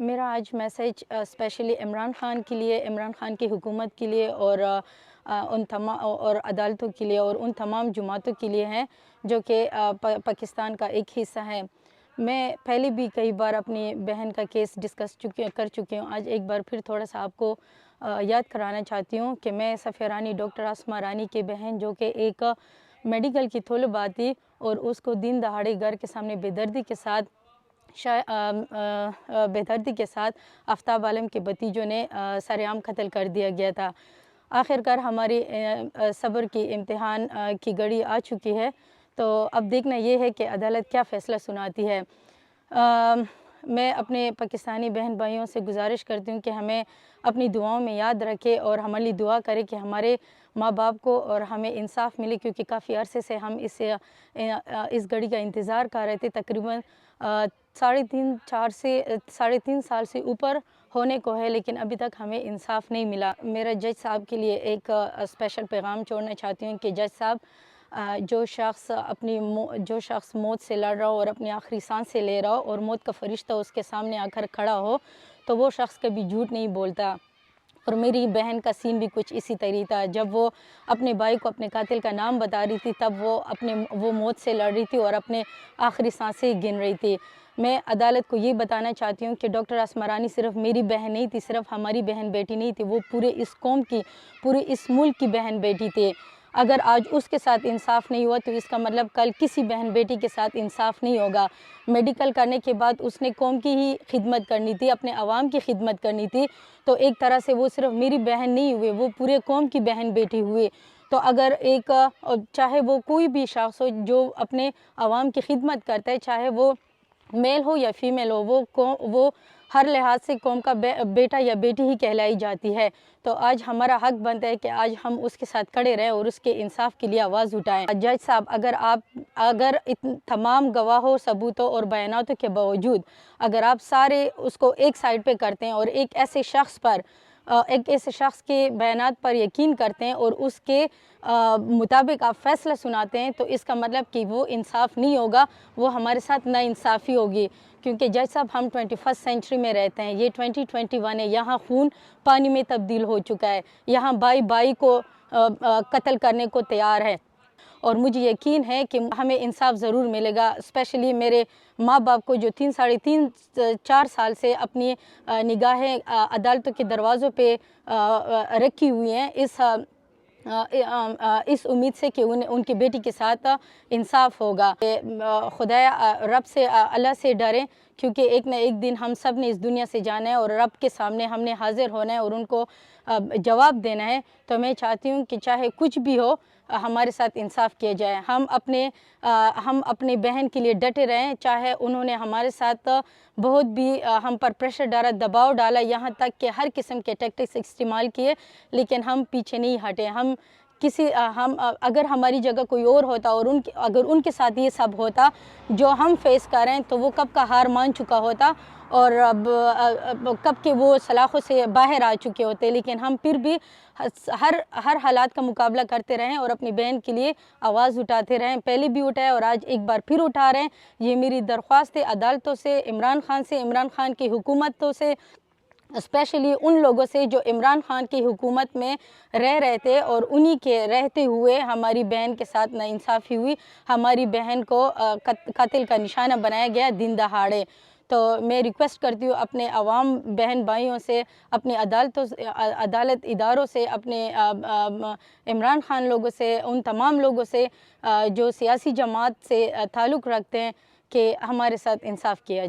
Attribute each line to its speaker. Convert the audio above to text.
Speaker 1: میرا آج message especially Imran Khan کے لیے، عمران خان کی حکومت کے لیے اور اور عدالتوں کے لیے اور ان تمام جماعتوں کے لیے ہیں جو کہ پاکستان کا ایک حصہ ہے۔ میں پہلے بھی کئی بار اپنی بہن کا کیس ڈسکس کر چکی ہوں۔ آج ایک بار پھر تھوڑا سا آپ کو یاد کرانا چاہتی ہوں کہ میں صفیہ رانی ڈاکٹر آسمہ رانی کی بہن، جو کہ ایک میڈیکل کی طالبہ تھی اور اس کو دن دہاڑے گھر کے سامنے بے دردی کے ساتھ آفتاب عالم کے بھتیجوں نے سرعام قتل کر دیا گیا تھا۔ آخرکار ہماری صبر کی امتحان کی گھڑی آ چکی ہے، تو اب دیکھنا یہ ہے کہ عدالت کیا فیصلہ سناتی ہے۔ میں اپنے پاکستانی بہن بھائیوں سے گزارش کرتی ہوں کہ ہمیں اپنی دعاؤں میں یاد رکھے اور ہمارے لیے دعا کرے کہ ہمارے ماں باپ کو اور ہمیں انصاف ملے، کیونکہ کافی عرصے سے ہم اس گھڑی کا انتظار کر رہے تھے۔ تقریباً 3.5 سال سے اوپر ہونے کو ہے، لیکن ابھی تک ہمیں انصاف نہیں ملا۔ میرا جج صاحب کے لیے ایک اسپیشل پیغام چھوڑنا چاہتی ہوں کہ جج صاحب، جو شخص موت سے لڑ رہا ہو اور اپنی آخری سانسیں لے رہا ہو اور موت کا فرشتہ اس کے سامنے آ کر کھڑا ہو، تو وہ شخص کبھی جھوٹ نہیں بولتا۔ اور میری بہن کا سین بھی کچھ اسی طرح تھا۔ جب وہ اپنے بھائی کو اپنے قاتل کا نام بتا رہی تھی، تب وہ موت سے لڑ رہی تھی اور اپنے آخری سانسیں گن رہی تھی۔ میں عدالت کو یہ بتانا چاہتی ہوں کہ ڈاکٹر آسمہ رانی صرف میری بہن نہیں تھی، صرف ہماری بہن بیٹی نہیں تھی، وہ پورے اس قوم کی، پورے اس ملک کی بہن بیٹی تھی۔ اگر آج اس کے ساتھ انصاف نہیں ہوا تو اس کا مطلب کل کسی بہن بیٹی کے ساتھ انصاف نہیں ہوگا۔ میڈیکل کرنے کے بعد اس نے قوم کی ہی خدمت کرنی تھی، اپنے عوام کی خدمت کرنی تھی، تو ایک طرح سے وہ صرف میری بہن نہیں ہوئے، وہ پورے قوم کی بہن بیٹی ہوئے۔ تو اگر چاہے وہ کوئی بھی شخص ہو جو اپنے عوام کی خدمت کرتا ہے، چاہے وہ میل ہو یا فیمیل ہو، وہ ہر لحاظ سے قوم کا بیٹا یا بیٹی ہی کہلائی جاتی ہے۔ تو آج ہمارا حق بنتا ہے کہ آج ہم اس کے ساتھ کھڑے رہیں اور اس کے انصاف کے لیے آواز اٹھائیں۔ جج صاحب، اگر تمام گواہوں، ثبوتوں اور بیاناتوں کے باوجود اگر آپ سارے اس کو ایک سائڈ پہ کرتے ہیں اور ایک ایسے شخص کے بیانات پر یقین کرتے ہیں اور اس کے مطابق آپ فیصلہ سناتے ہیں، تو اس کا مطلب کہ وہ انصاف نہیں ہوگا، وہ ہمارے ساتھ ناانصافی ہوگی۔ کیونکہ جج صاحب، ہم 21 سینچری میں رہتے ہیں، یہ 2021 ہے، یہاں خون پانی میں تبدیل ہو چکا ہے، یہاں بائی کو قتل کرنے کو تیار ہے، اور مجھے یقین ہے کہ ہمیں انصاف ضرور ملے گا۔ اسپیشلی میرے ماں باپ کو جو 3.5 سال سے اپنی نگاہیں عدالتوں کے دروازوں پہ رکھی ہوئی ہیں، اس امید سے کہ ان کی بیٹی کے ساتھ انصاف ہوگا۔ رب سے، اللہ سے ڈریں، کیونکہ ایک نہ ایک دن ہم سب نے اس دنیا سے جانا ہے اور رب کے سامنے ہم نے حاضر ہونا ہے اور ان کو جواب دینا ہے۔ تو میں چاہتی ہوں کہ چاہے کچھ بھی ہو، ہمارے ساتھ انصاف کیا جائے۔ ہم اپنے بہن کے لیے ڈٹے رہیں، چاہے انہوں نے ہمارے ساتھ بہت بھی ہم پر پریشر ڈالا، دباؤ ڈالا، یہاں تک کہ ہر قسم کے ٹیکٹکس استعمال کیے، لیکن ہم پیچھے نہیں ہٹے۔ اگر ہماری جگہ کوئی اور ہوتا اور اگر ان کے ساتھ یہ سب ہوتا جو ہم فیس کر رہے ہیں، تو وہ کب کا ہار مان چکا ہوتا اور کب کے وہ سلاخوں سے باہر آ چکے ہوتے۔ لیکن ہم پھر بھی ہر حالات کا مقابلہ کرتے رہیں اور اپنی بہن کے لیے آواز اٹھاتے رہیں۔ پہلے بھی اٹھائے اور آج ایک بار پھر اٹھا رہے ہیں۔ یہ میری درخواست ہے عدالتوں سے، عمران خان کی حکومتوں سے، اسپیشلی ان لوگوں سے جو عمران خان کی حکومت میں رہ رہے تھے اور انہی کے رہتے ہوئے ہماری بہن کے ساتھ ناانصافی ہوئی، ہماری بہن کو قتل کا نشانہ بنایا گیا دن دہاڑے۔ تو میں ریکویسٹ کرتی ہوں اپنے عوام بہن بھائیوں سے، اپنے عدالت اداروں سے، اپنے عمران خان لوگوں سے، ان تمام لوگوں سے جو سیاسی جماعت سے تعلق رکھتے ہیں، کہ ہمارے ساتھ انصاف کیا جائے۔